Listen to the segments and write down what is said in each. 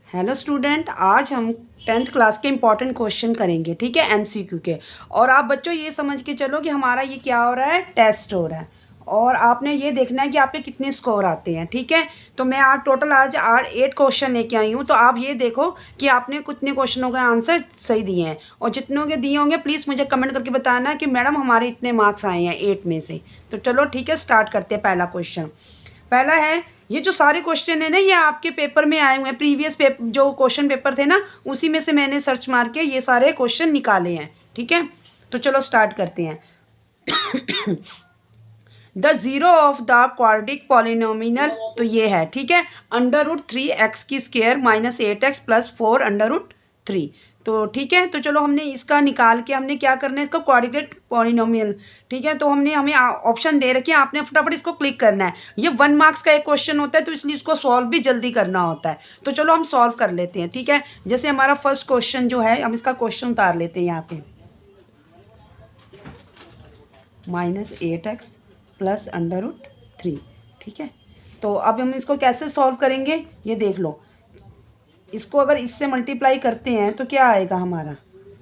Hello student, आज हम 10th class के इम्पॉर्टेंट क्वेश्चन करेंगे। ठीक है, एमसीक्यू के। और आप बच्चों ये समझ के चलो कि हमारा ये क्या हो रहा है, टेस्ट हो रहा है। और आपने ये देखना है कि आपके कितने स्कोर आते हैं। ठीक है, तो मैं आप टोटल आज 8 क्वेश्चन लेके आई हूँ। तो आप ये देखो कि आपने कितने क्वेश्चनों का आंसर सही दिए हैं, और जितनों के दिए होंगे प्लीज़ मुझे कमेंट करके बताना कि मैडम हमारे इतने मार्क्स आए हैं 8 में से। तो चलो ठीक है, स्टार्ट करते हैं। पहला क्वेश्चन पहला है, ये जो सारे क्वेश्चन है ना, ये आपके पेपर में आए हुए हैं। प्रीवियस पेपर जो क्वेश्चन पेपर थे ना, उसी में से मैंने सर्च मार के ये सारे क्वेश्चन निकाले हैं। ठीक है, तो चलो स्टार्ट करते हैं। The zero of the quadratic polynomial, तो ये है। ठीक है, √3x की स्क्वायर -8x + 4√3। तो ठीक है, तो चलो हमने इसका निकाल के हमने क्या करना है, इसका क्वाड्रिक पॉलिनोमियल। ठीक है, तो हमें ऑप्शन दे रखे हैं, आपने फटाफट इसको क्लिक करना है। ये 1 मार्क्स का एक क्वेश्चन होता है, तो इसलिए इसको सॉल्व भी जल्दी करना होता है। तो चलो हम सॉल्व कर लेते हैं। ठीक है, जैसे हमारा फर्स्ट क्वेश्चन जो है, हम इसका क्वेश्चन उतार लेते हैं यहाँ पे। -8x + √3। ठीक है, तो अब हम इसको कैसे सॉल्व करेंगे, ये देख लो। इसको अगर इससे मल्टीप्लाई करते हैं तो क्या आएगा हमारा।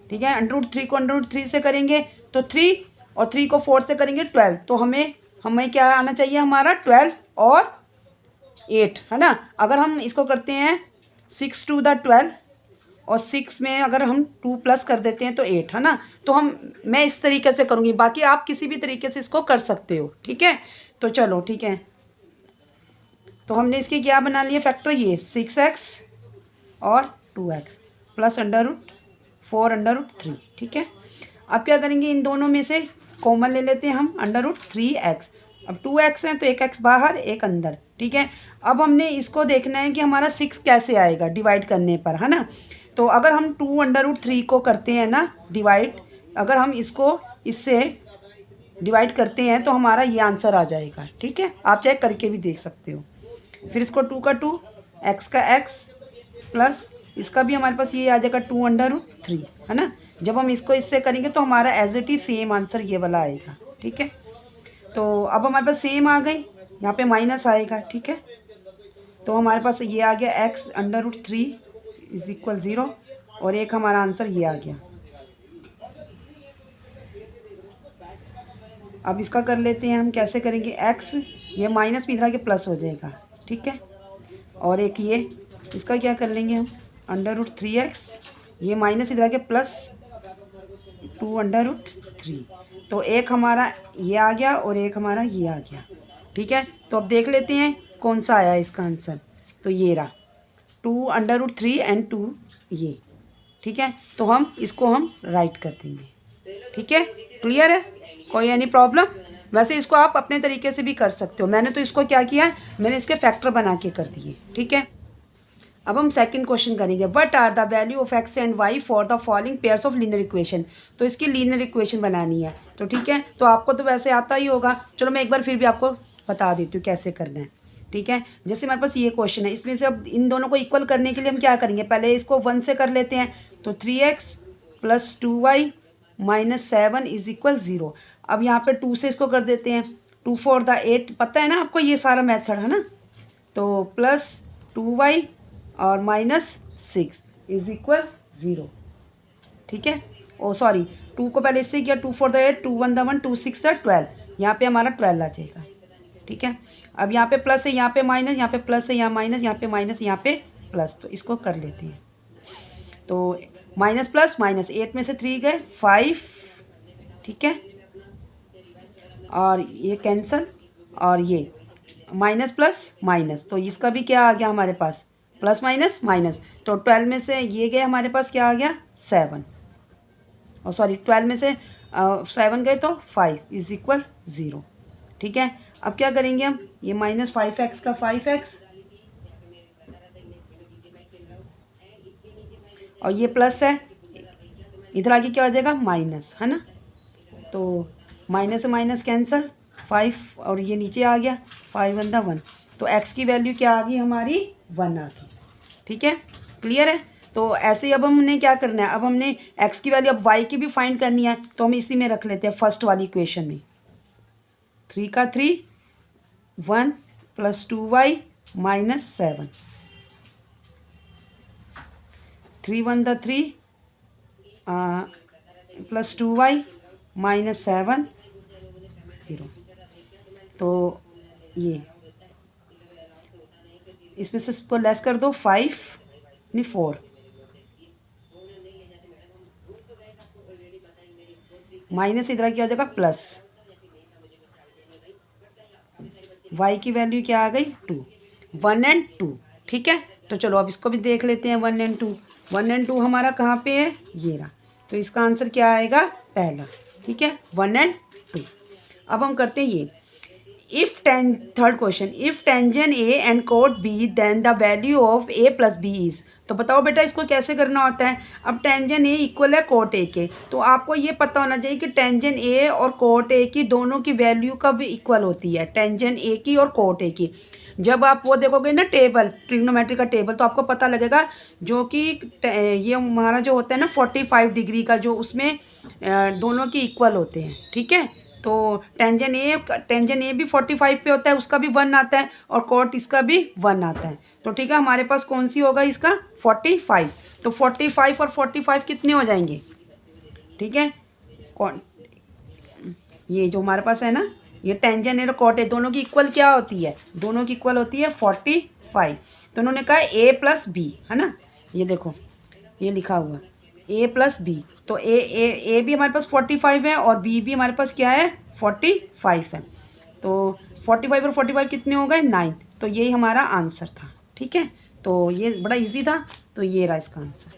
ठीक है, √3 को √3 से करेंगे तो 3, और 3 को 4 से करेंगे 12। तो हमें हमें क्या आना चाहिए, हमारा 12 और 8, है ना। अगर हम इसको करते हैं 6 × 12, और 6 में अगर हम 2 प्लस कर देते हैं तो 8, है ना। तो मैं इस तरीके से करूँगी, बाकी आप किसी भी तरीके से इसको कर सकते हो। ठीक है, तो चलो ठीक है, तो हमने इसके क्या बना लिए फैक्टर, ये 6x और 2x + √4√3। ठीक है, अब क्या करेंगे, इन दोनों में से कॉमन ले लेते हैं हम, √3x। अब 2x है तो एक x बाहर एक अंदर। ठीक है, अब हमने इसको देखना है कि हमारा 6 कैसे आएगा डिवाइड करने पर, है ना। तो अगर हम 2√3 को करते हैं ना डिवाइड, अगर हम इसको इससे डिवाइड करते हैं तो हमारा ये आंसर आ जाएगा। ठीक है, आप चेक करके भी देख सकते हो। फिर इसको 2 का 2, x का x प्लस इसका भी हमारे पास ये आ जाएगा 2√3, है ना। जब हम इसको इससे करेंगे तो हमारा as it is same answer ये वाला आएगा। ठीक है, तो अब हमारे पास सेम आ गई, यहाँ पे माइनस आएगा। ठीक है, तो हमारे पास ये आ गया x √3 = 0, और एक हमारा आंसर ये आ गया। अब इसका कर लेते हैं हम, कैसे करेंगे, x ये माइनस भी इधर के प्लस हो जाएगा। ठीक है, और एक ये इसका क्या कर लेंगे हम, √3x ये माइनस इधर के प्लस 2√3। तो एक हमारा ये आ गया और एक हमारा ये आ गया। ठीक है, तो अब देख लेते हैं कौन सा आया इसका आंसर। तो ये रहा 2√3 एंड 2 ये। ठीक है, तो हम इसको हम राइट कर देंगे। ठीक है, क्लियर है, कोई एनी प्रॉब्लम। वैसे इसको आप अपने तरीके से भी कर सकते हो, मैंने तो इसको क्या किया, मैंने इसके फैक्टर बना के कर दिए। ठीक है, अब हम सेकंड क्वेश्चन करेंगे, what are the value of x and y for the following pairs of linear equation. तो इसकी लीनियर इक्वेशन बनानी है। तो ठीक है, तो आपको तो वैसे आता ही होगा, चलो मैं एक बार फिर भी आपको बता देती हूँ कैसे करना है। ठीक है, जैसे हमारे पास ये क्वेश्चन है, इसमें से अब इन दोनों को इक्वल करने के लिए हम क्या करेंगे, पहले इसको 1 से कर लेते हैं। तो 3x + 2y - 7 = 0। अब यहाँ पे 2 से इसको कर देते हैं, 2 4 द 8, पता है ना आपको ये सारा मेथड, है ना। तो +2y और -6 = 0। ठीक है, ओ सॉरी, 2 को पहले इससे किया, 2 4 द 8, 2 1 द 1, 2 6 द 12, यहाँ पे हमारा 12 आ जाएगा। ठीक है, अब यहाँ पे प्लस है, यहाँ पे माइनस, यहाँ पे प्लस है, यहाँ माइनस, यहाँ पे माइनस, यहाँ पे प्लस। तो इसको कर लेते हैं। तो माइनस प्लस माइनस, 8 में से 3 गए 5। ठीक है, और ये कैंसल, और ये माइनस प्लस माइनस, तो इसका भी क्या आ गया हमारे पास, प्लस माइनस माइनस। तो 12 में से ये गए हमारे पास क्या आ गया, 7, और सॉरी 12 में से 7 गए तो 5 = 0। ठीक है, अब क्या करेंगे हम, ये -5x का 5x, और ये प्लस है, इधर आगे क्या हो जाएगा, माइनस, है ना। तो माइनस से माइनस कैंसल, 5 और ये नीचे आ गया, 5 1 द 1। तो x की वैल्यू क्या आ गई हमारी, 1 आ गई। ठीक है, क्लियर है। तो ऐसे ही अब हमने क्या करना है, अब हमने x की वैल्यू, अब y की भी फाइंड करनी है, तो हम इसी में रख लेते हैं फर्स्ट वाली इक्वेशन में। 3 का 3, 1 + 2y - 7। 3 1 the 3 plus 2y minus 7 0। तो ये इसमें से इसको लेस कर दो, 5 नहीं 4 माइनस इधर क्या आ जाएगा प्लस, y की वैल्यू क्या आ गई 2, 1 एंड 2। ठीक है, तो चलो अब इसको भी देख लेते हैं 1 एंड 2। 1 एंड 2 हमारा कहाँ पे है, ये रहा। तो इसका आंसर क्या आएगा, पहला। ठीक है, 1 एंड 2। अब हम करते हैं ये, if third question, if tangent A and cot B then the value of A plus B is. तो बताओ बेटा इसको कैसे करना होता है। अब टेंजेंट ए इक्वल है कोट ए के, तो आपको ये पता होना चाहिए कि टेंजेंट ए और कोट ए की दोनों की वैल्यू कब इक्वल होती है, टेंजेंट ए की और कोट ए की। जब आप वो देखोगे ना टेबल, ट्रिग्नोमेट्री का टेबल, तो आपको पता लगेगा जो कि ये हमारा जो होता है ना 45 डिग्री का, जो उसमें दोनों की इक्वल होते हैं। ठीक है, तो टेंजेंट ए भी 45 पे होता है, उसका भी 1 आता है, और कोट इसका भी 1 आता है। तो ठीक है, हमारे पास कौन सी होगा इसका 45। तो 45 और 45 कितने हो जाएंगे। ठीक है, कौन ये जो हमारे पास है ना, ये टेंजेंट ए और कोट ए दोनों की इक्वल क्या होती है, दोनों की इक्वल होती है 45। तो उन्होंने कहा ए प्लस बी, है ना, ये देखो ये लिखा हुआ ए प्लस बी। तो ए भी हमारे पास 45 है और बी भी हमारे पास क्या है 45 है। तो 45 और 45 कितने हो गए 9। तो यही हमारा आंसर था। ठीक है, तो ये बड़ा इजी था, तो ये रहा इसका आंसर।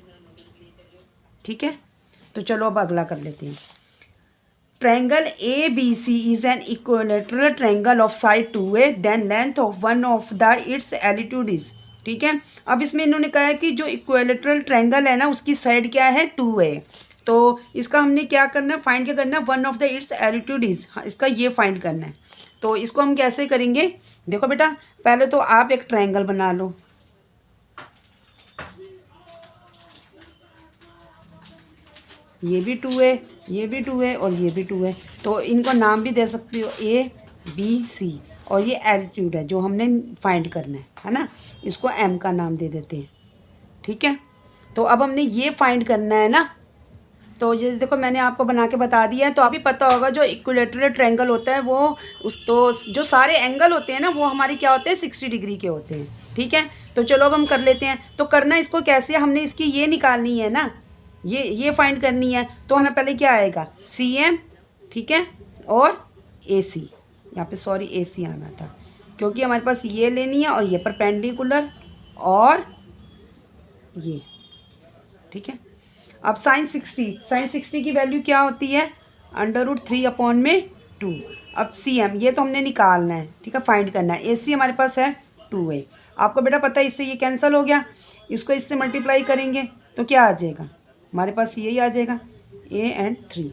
ठीक है, तो चलो अब अगला कर लेते हैं। Triangle A B C is an equilateral triangle of side 2a then length of one of the its altitude is. ठीक है, अब इसमें इन्होंने कहा है कि जो इक्विलेटरल ट्रायंगल है ना उसकी साइड क्या है 2a। तो इसका हमने क्या करना है, फाइंड क्या करना है, one of the its altitude is, इसका ये फाइंड करना है। तो इसको हम कैसे करेंगे, देखो बेटा पहले तो आप एक ट्रायंगल बना लो। ये भी 2a, ये भी 2a और ये भी 2a। तो इनको नाम भी दे सकती हो A B C, और ये एल्टीट्यूड है जो हमने फाइंड करना है ना, इसको M का नाम दे देते हैं। ठीक है, तो अब हमने ये फाइंड करना है ना। तो ये देखो मैंने आपको बना के बता दिया है, तो अभी पता होगा जो इक्विलेटरल ट्रायंगल होता है वो तो जो सारे एंगल होते हैं ना वो हमारे क्या होते हैं 60 डिग्री के होते हैं। ठीक है, तो चलो अब हम कर लेते हैं। तो करना इसको कैसे, हमने इसकी ये निकालनी है ना, ये फाइंड करनी है। तो हमें पहले क्या आएगा CM, ठीक है, और AC, यहाँ पे सॉरी AC आना था, क्योंकि हमारे पास ये लेनी है और ये परपेंडिकुलर और ये। ठीक है, अब साइन 60 की वैल्यू क्या होती है √3/2। अब CM ये तो हमने निकालना है, ठीक है, फाइंड करना है। AC हमारे पास है 2a। आपको बेटा पता है इससे ये कैंसिल हो गया, इसको इससे मल्टीप्लाई करेंगे तो क्या आ जाएगा, हमारे पास यही आ जाएगा A एंड 3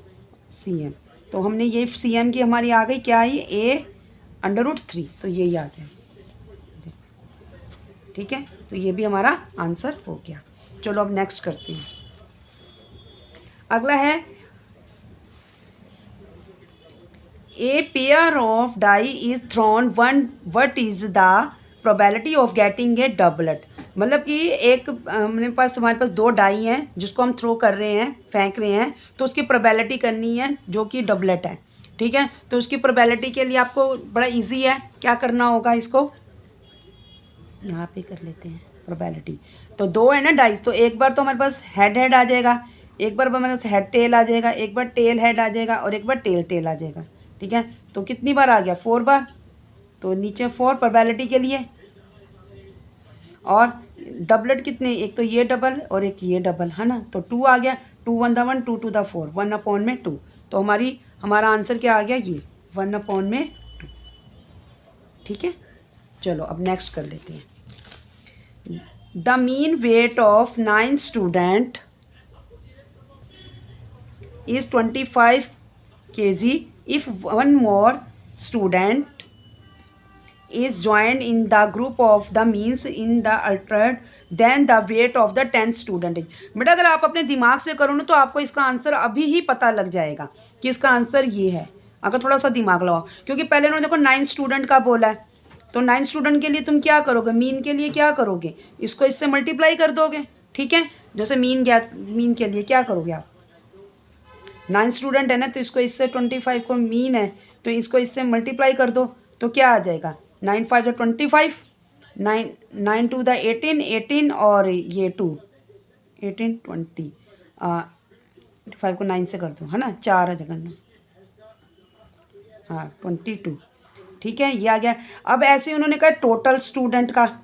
CM। तो हमने ये CM की हमारी आ गई क्या आई A√3, तो यही आ जाएगा। ठीक है, तो ये भी हमारा आंसर हो गया। चलो अब नेक्स्ट करते हैं। अगला है a pair of die is thrown one, what is the probability of getting a doublet. मतलब कि एक हमारे पास 2 डाई हैं जिसको हम थ्रो कर रहे हैं, फेंक रहे हैं, तो उसकी प्रोबेबिलिटी करनी है जो कि डबलेट है। ठीक है, तो उसकी प्रोबेबिलिटी के लिए आपको बड़ा इजी है, क्या करना होगा, इसको यहाँ पे कर लेते हैं प्रोबेबिलिटी। तो 2 है ना डाइस, तो एक बार तो हमारे पास हेड आ जाएगा, एक बार हमारे पास हेड टेल आ जाएगा, एक बार टेल हेड आ जाएगा और एक बार टेल आ जाएगा। ठीक है, तो कितनी बार आ गया 4 बार, तो नीचे 4 प्रोबेबिलिटी के लिए। और डबलेट कितने, एक तो ये डबल और एक ये डबल, है ना, तो 2 आ गया, 2 1 द 1 2 2 द 4 1/2। तो हमारा आंसर क्या आ गया, ये 1/2। ठीक है, चलो अब नेक्स्ट कर लेते हैं। The mean weight of 9 student is 25 kg. If one more student is joined in the group of the means in the altered, then the weight of the 10th student is। बेटा अगर आप अपने दिमाग से करो ना तो आपको इसका आंसर अभी ही पता लग जाएगा कि इसका आंसर ये है, अगर थोड़ा सा दिमाग लगाओ। क्योंकि पहले उन्होंने देखो 9 स्टूडेंट का बोला है, तो 9 स्टूडेंट के लिए तुम क्या करोगे, मीन के लिए क्या करोगे, इसको इससे मल्टीप्लाई कर दोगे, ठीक है। जैसे मीन के लिए क्या करोगे आप, 9 स्टूडेंट है ना, तो इसको इससे 25 को मीन है तो इसको इससे मल्टीप्लाई कर दो, तो क्या आ जाएगा 9 5 25, 9 2 18, 18 और ये 2 18 20, 5 को 9 से कर दो है ना, 4 है जगह, हाँ 22, ठीक है ये आ गया। अब ऐसे उन्होंने कहा टोटल स्टूडेंट का,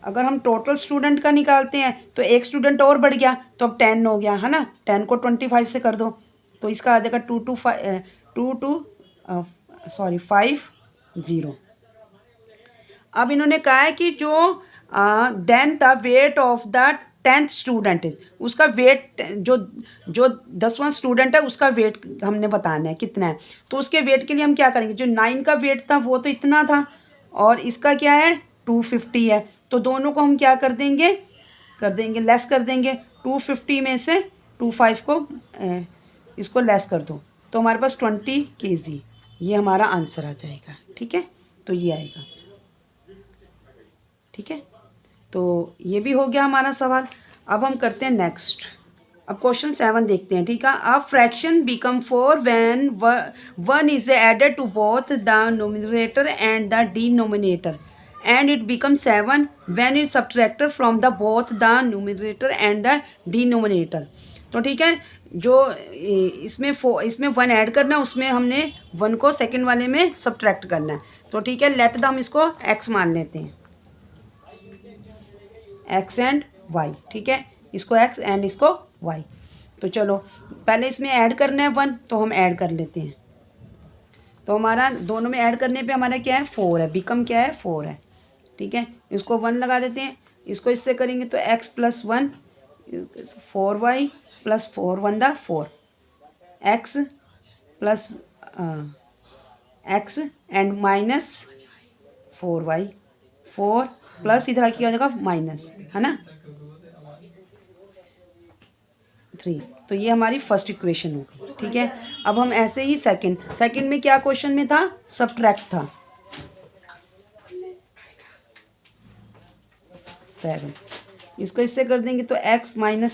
अगर हम टोटल स्टूडेंट का निकालते हैं तो एक स्टूडेंट और बढ़ गया तो अब 10 हो गया है ना, 10 को 25 से कर दो तो इसका आ जाएगा 5 0। अब इन्होंने कहा है कि जो then the weight of the 10th student is, उसका वेट जो 10वां स्टूडेंट है उसका वेट हमने बताना है कितना है। तो उसके वेट के लिए हम क्या करेंगे, जो 9 का वेट था वो तो इतना था और इसका क्या है 250 है, तो दोनों को हम क्या कर देंगे लेस कर देंगे। 250 में से 25 को इसको लेस कर दो तो हमारे पास 20 kg, ये हमारा आंसर आ जाएगा। ठीक है, तो ये आएगा। ठीक है, तो ये भी हो गया हमारा सवाल। अब हम करते हैं नेक्स्ट। अब क्वेश्चन 7 देखते हैं। ठीक है, a fraction become 4 when 1 is added to both the numerator and the denominator and it becomes 7 when it's subtracted from the both the numerator and the denominator। तो ठीक है, जो इसमें 1 ऐड करना है उसमें हमने 1 को सेकंड वाले में सब्ट्रैक्ट करना है। तो ठीक है, लेट द हम इसको x मान लेते हैं, x एंड y। ठीक है, इसको x एंड इसको y। तो चलो पहले इसमें ऐड करना है 1, तो हम ऐड कर लेते हैं। तो हमारा दोनों में ऐड करने पे हमारा क्या है 4 है, बिकम क्या है 4 है। ठीक है, इसको 1 लगा देते हैं, इसको इससे करेंगे तो x + 1 4y + 4 1 दा 4 x + x and minus 4y 4 plus इधर क्या हो जाएगा माइनस, है ना 3। तो ये हमारी फर्स्ट इक्वेशन हो गई। ठीक है, अब हम ऐसे ही सेकंड में क्या क्वेश्चन में था, सब्ट्रैक्ट था 7, इसको इससे कर देंगे तो x - 1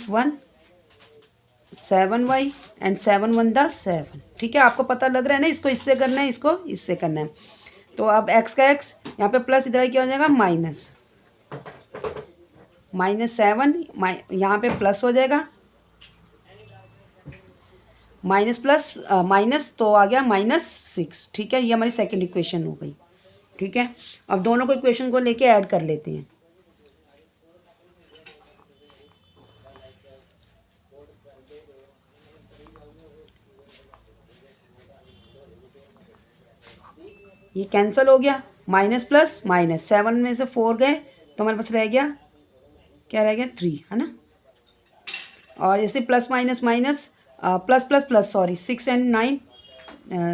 7y एंड 7 1 दा 7। ठीक है, आपको पता लग रहा है ना, इसको इससे करना है, इसको इससे करना है। तो अब x का x यहाँ पे प्लस, इधर क्या हो जाएगा माइनस -7, यहाँ पे प्लस हो जाएगा माइनस प्लस माइनस, तो आ गया -6। ठीक है, ये हमारी सेकंड इक्वेशन हो गई। ठीक है, अब दोनों को इक्वेशन को लेके ऐड कर लेते हैं। ये कैंसिल हो गया, माइनस प्लस माइनस, 7 में से 4 गए तो हमारे पास रह गया, क्या रह गया 3, है ना। और ऐसे plus minus minus plus plus plus sorry 6 and 9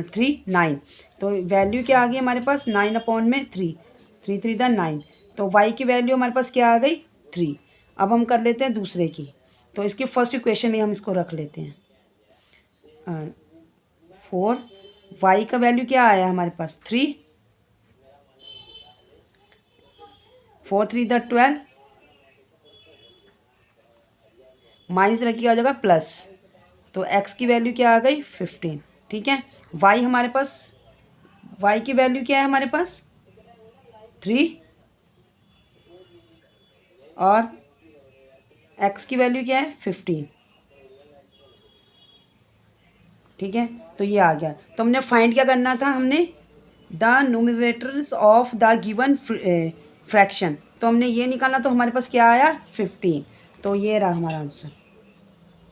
3 9, तो वैल्यू क्या आ गई हमारे पास 9/3 3 3 दा 9। तो y की वैल्यू हमारे पास क्या आ गई 3। अब हम कर लेते हैं दूसरे की, तो इसकी फर्स्ट इक्वेशन में हम इसको रख लेते हैं 4, y का वैल्यू क्या आया हमारे पास 3, 4 3 दा 12 माइनस रखिए आ जाएगा प्लस, तो x की वैल्यू क्या आ गई 15। ठीक है, y हमारे पास, y की वैल्यू क्या है हमारे पास 3 और x की वैल्यू क्या है 15। ठीक है, तो ये आ गया। तो हमने फाइंड क्या करना था, हमने the numerators of the given fraction, तो हमने ये निकालना, तो हमारे पास क्या आया 15। तो ये रहा हमारा आंसर।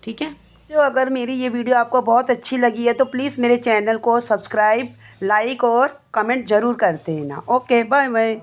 ठीक है, तो अगर मेरी ये वीडियो आपको बहुत अच्छी लगी है तो प्लीज़ मेरे चैनल को सब्सक्राइब, लाइक और कमेंट ज़रूर करते हैं ना। Okay, bye bye.